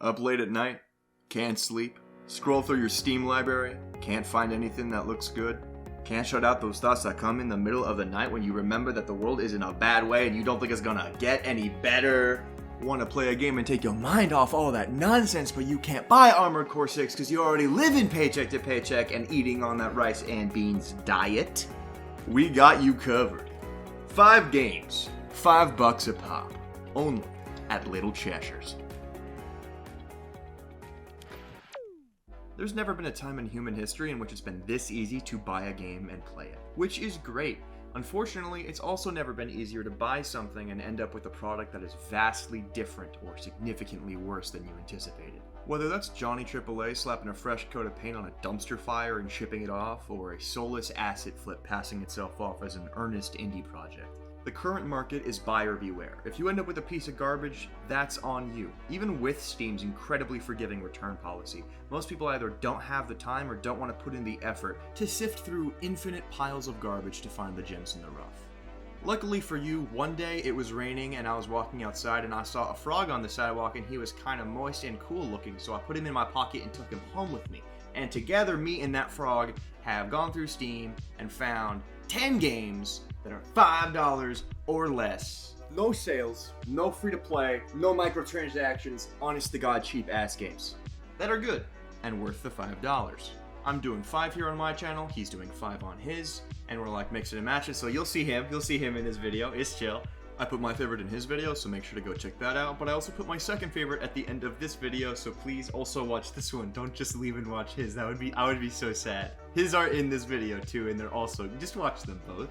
Up late at night? Can't sleep? Scroll through your Steam library? Can't find anything that looks good? Can't shut out those thoughts that come in the middle of the night when you remember that the world is in a bad way and you don't think it's gonna get any better? Want to play a game and take your mind off all that nonsense, but you can't buy Armored Core 6 because you already live in paycheck to paycheck and eating on that rice and beans diet? We got you covered. 5 games, $5 a pop, only at Little Cheshire's. There's never been a time in human history in which it's been this easy to buy a game and play it, which is great. Unfortunately, it's also never been easier to buy something and end up with a product that is vastly different or significantly worse than you anticipated. Whether that's Johnny AAA slapping a fresh coat of paint on a dumpster fire and shipping it off, or a soulless asset flip passing itself off as an earnest indie project. The current market is buyer beware. If you end up with a piece of garbage, that's on you. Even with Steam's incredibly forgiving return policy, most people either don't have the time or don't want to put in the effort to sift through infinite piles of garbage to find the gems in the rough. Luckily for you, one day it was raining and I was walking outside and I saw a frog on the sidewalk and he was kind of moist and cool looking, so I put him in my pocket and took him home with me. And together, me and that frog have gone through Steam and found 10 games that are $5 or less. No sales, no free to play, no microtransactions, honest to God cheap ass games that are good and worth the $5. I'm doing 5 here on my channel, he's doing 5 on his, and we're like mixing and matching, so you'll see him in his video. It's chill. I put my favorite in his video, so make sure to go check that out, but I also put my second favorite at the end of this video, so please also watch this one. Don't just leave and watch his. I would be so sad. His are in this video too, and they're also, just watch them both.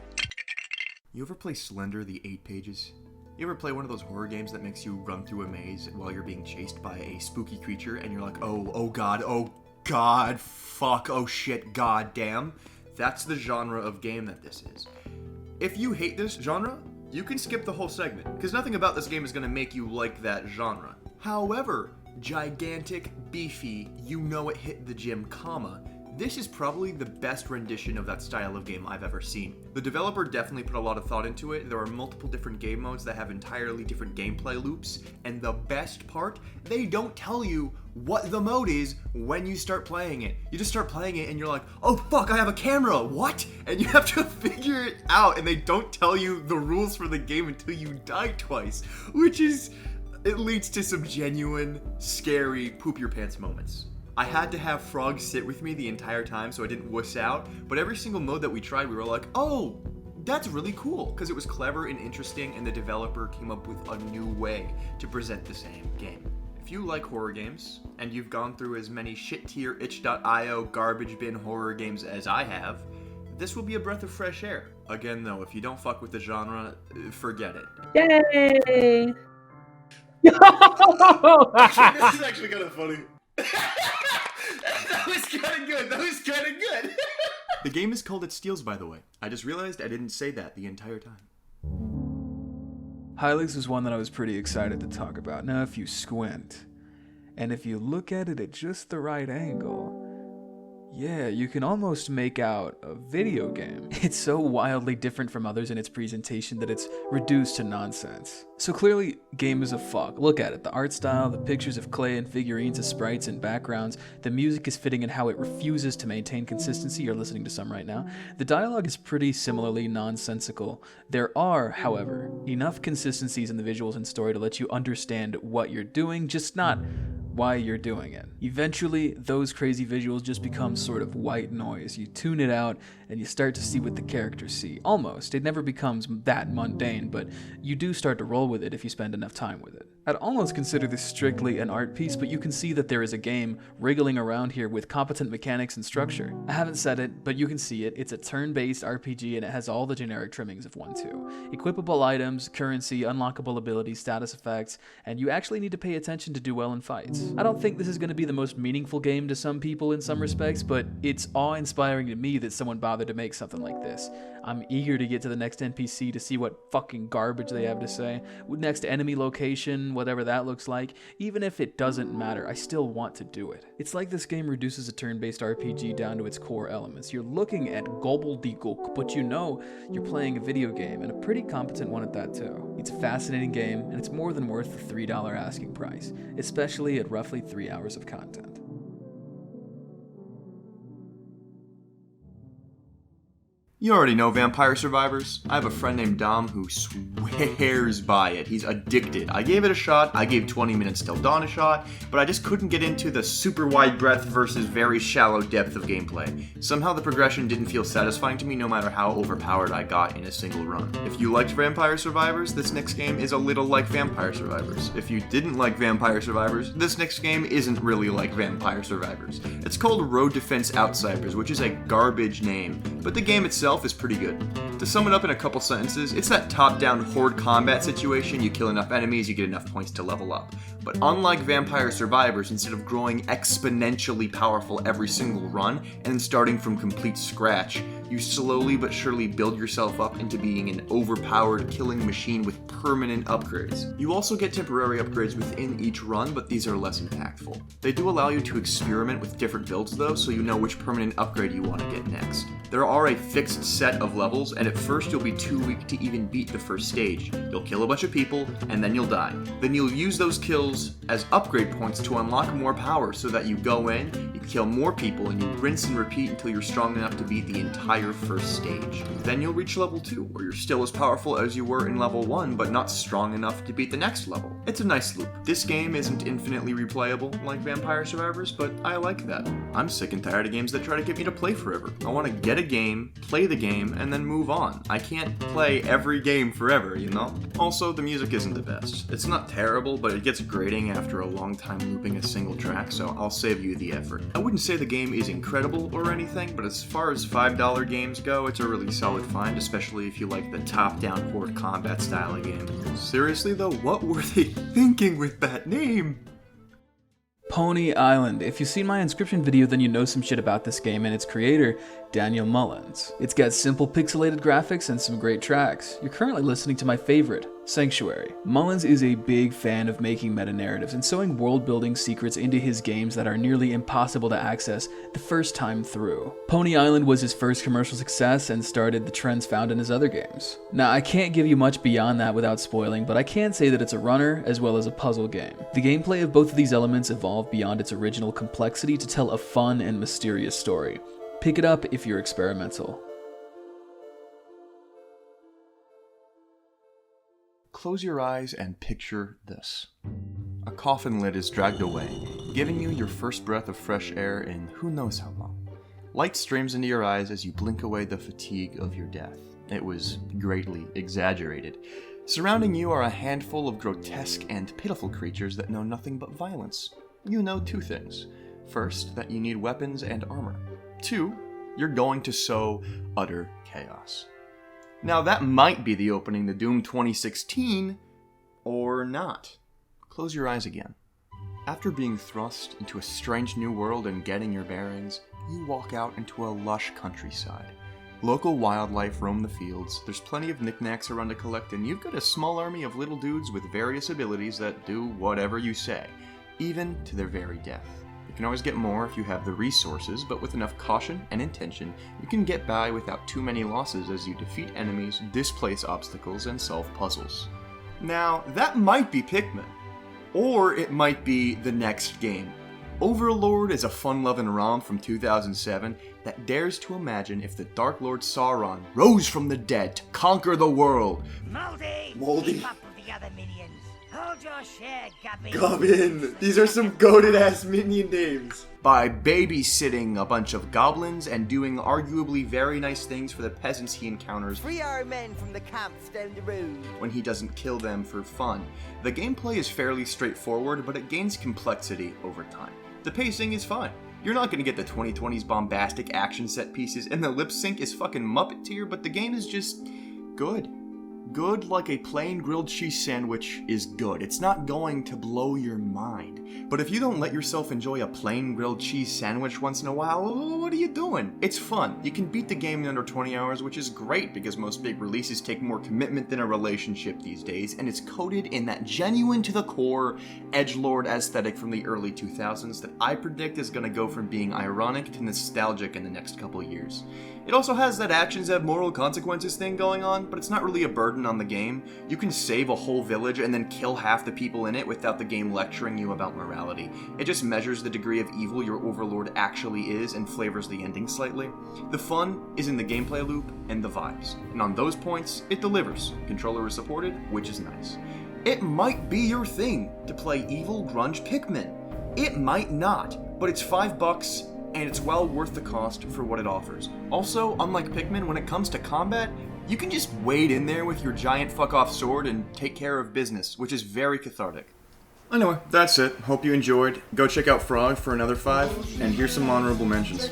You ever play Slender the 8 Pages? You ever play one of those horror games that makes you run through a maze while you're being chased by a spooky creature and you're like, oh god, fuck, oh shit, god damn? That's the genre of game that this is. If you hate this genre, you can skip the whole segment, because nothing about this game is going to make you like that genre. However, gigantic, beefy, you know it hit the gym, comma, this is probably the best rendition of that style of game I've ever seen. The developer definitely put a lot of thought into it. There are multiple different game modes that have entirely different gameplay loops, and the best part, they don't tell you what the mode is when you start playing it. You just start playing it and you're like, oh fuck, I have a camera, what? And you have to figure it out, and they don't tell you the rules for the game until you die twice, which is, it leads to some genuine, scary, poop your pants moments. I had to have Frog sit with me the entire time so I didn't wuss out, but every single mode that we tried, we were like, oh, that's really cool, because it was clever and interesting, and the developer came up with a new way to present the same game. If you like horror games, and you've gone through as many shit-tier itch.io garbage bin horror games as I have, this will be a breath of fresh air. Again though, if you don't fuck with the genre, forget it. Yay! This is actually kind of funny. That was kind of good. The game is called It Steals, by the way. I just realized I didn't say that the entire time. Hylics was one that I was pretty excited to talk about. Now, if you squint, and if you look at it at just the right angle, yeah, you can almost make out a video game. It's so wildly different from others in its presentation that it's reduced to nonsense. So clearly, game is a fuck. Look at it. The art style, the pictures of clay and figurines as sprites and backgrounds, the music is fitting in how it refuses to maintain consistency. You're listening to some right now. The dialogue is pretty similarly nonsensical. There are, however, enough consistencies in the visuals and story to let you understand what you're doing, just not why you're doing it. Eventually, those crazy visuals just become sort of white noise. You tune it out and you start to see what the characters see. Almost. It never becomes that mundane, but you do start to roll with it if you spend enough time with it. I'd almost consider this strictly an art piece, but you can see that there is a game wriggling around here with competent mechanics and structure. I haven't said it, but you can see it. It's a turn-based RPG and it has all the generic trimmings of 1-2. Equipable items, currency, unlockable abilities, status effects, and you actually need to pay attention to do well in fights. I don't think this is going to be the most meaningful game to some people in some respects, but it's awe-inspiring to me that someone bothered to make something like this. I'm eager to get to the next NPC to see what fucking garbage they have to say. Next enemy location, whatever that looks like. Even if it doesn't matter, I still want to do it. It's like this game reduces a turn-based RPG down to its core elements. You're looking at gobbledygook, but you know you're playing a video game, and a pretty competent one at that too. It's a fascinating game, and it's more than worth the $3 asking price, especially at roughly 3 hours of content. You already know Vampire Survivors. I have a friend named Dom who swears by it. He's addicted. I gave it a shot. I gave 20 Minutes Till Dawn a shot, but I just couldn't get into the super wide breadth versus very shallow depth of gameplay. Somehow the progression didn't feel satisfying to me no matter how overpowered I got in a single run. If you liked Vampire Survivors, this next game is a little like Vampire Survivors. If you didn't like Vampire Survivors, this next game isn't really like Vampire Survivors. It's called Road Defense Outsiders, which is a garbage name, but the game itself is pretty good. To sum it up in a couple sentences, it's that top-down horde combat situation. You kill enough enemies, you get enough points to level up. But unlike Vampire Survivors, instead of growing exponentially powerful every single run and then starting from complete scratch, you slowly but surely build yourself up into being an overpowered killing machine with permanent upgrades. You also get temporary upgrades within each run, but these are less impactful. They do allow you to experiment with different builds though, so you know which permanent upgrade you want to get next. There are a fixed set of levels, and at first you'll be too weak to even beat the first stage. You'll kill a bunch of people, and then you'll die. Then you'll use those kills as upgrade points to unlock more power so that you go in, you kill more people, and you rinse and repeat until you're strong enough to beat the entire first stage. Then you'll reach level 2, where you're still as powerful as you were in level 1, but not strong enough to beat the next level. It's a nice loop. This game isn't infinitely replayable like Vampire Survivors, but I like that. I'm sick and tired of games that try to get me to play forever. I want to get a game, play the game, and then move on. I can't play every game forever, you know? Also, the music isn't the best. It's not terrible, but it gets grating after a long time looping a single track, so I'll save you the effort. I wouldn't say the game is incredible or anything, but as far as $5 games go, it's a really solid find, especially if you like the top-down horde combat style of game. Seriously though, what were they thinking with that name? Pony Island. If you've seen my Inscription video, then you know some shit about this game and its creator, Daniel Mullins. It's got simple pixelated graphics and some great tracks. You're currently listening to my favorite, Sanctuary. Mullins is a big fan of making meta-narratives and sewing world-building secrets into his games that are nearly impossible to access the first time through. Pony Island was his first commercial success and started the trends found in his other games. Now, I can't give you much beyond that without spoiling, but I can say that it's a runner as well as a puzzle game. The gameplay of both of these elements evolved beyond its original complexity to tell a fun and mysterious story. Pick it up if you're experimental. Close your eyes and picture this. A coffin lid is dragged away, giving you your first breath of fresh air in who knows how long. Light streams into your eyes as you blink away the fatigue of your death. It was greatly exaggerated. Surrounding you are a handful of grotesque and pitiful creatures that know nothing but violence. You know two things. First, that you need weapons and armor. 2, you're going to sow utter chaos. Now that might be the opening to Doom 2016, or not. Close your eyes again. After being thrust into a strange new world and getting your bearings, you walk out into a lush countryside. Local wildlife roam the fields, there's plenty of knickknacks around to collect, and you've got a small army of little dudes with various abilities that do whatever you say, even to their very death. You can always get more if you have the resources, but with enough caution and intention, you can get by without too many losses as you defeat enemies, displace obstacles, and solve puzzles. Now, that might be Pikmin, or it might be the next game. Overlord is a fun-loving ROM from 2007 that dares to imagine if the Dark Lord Sauron rose from the dead to conquer the world. Moldy. Keep up with the other minions. Hold your share, Gubbin. Gubbin! These are some goated-ass minion names. By babysitting a bunch of goblins and doing arguably very nice things for the peasants he encounters. 3 our men from the camps down the road. When he doesn't kill them for fun. The gameplay is fairly straightforward, but it gains complexity over time. The pacing is fine. You're not going to get the 2020s bombastic action set pieces, and the lip sync is fucking Muppet tier, but the game is just good. Good like a plain grilled cheese sandwich is good. It's not going to blow your mind. But if you don't let yourself enjoy a plain grilled cheese sandwich once in a while, what are you doing? It's fun. You can beat the game in under 20 hours, which is great because most big releases take more commitment than a relationship these days, and it's coated in that genuine to the core edgelord aesthetic from the early 2000s that I predict is going to go from being ironic to nostalgic in the next couple years. It also has that actions have moral consequences thing going on, but it's not really a burden burden on the game, you can save a whole village and then kill half the people in it without the game lecturing you about morality. It just measures the degree of evil your Overlord actually is and flavors the ending slightly. The fun is in the gameplay loop and the vibes, and on those points, it delivers. Controller is supported, which is nice. It might be your thing to play evil grunge Pikmin. It might not, but it's $5 and it's well worth the cost for what it offers. Also, unlike Pikmin, when it comes to combat, you can just wade in there with your giant fuck-off sword and take care of business, which is very cathartic. Anyway, that's it. Hope you enjoyed. Go check out Frog for another 5, and here's some honorable mentions.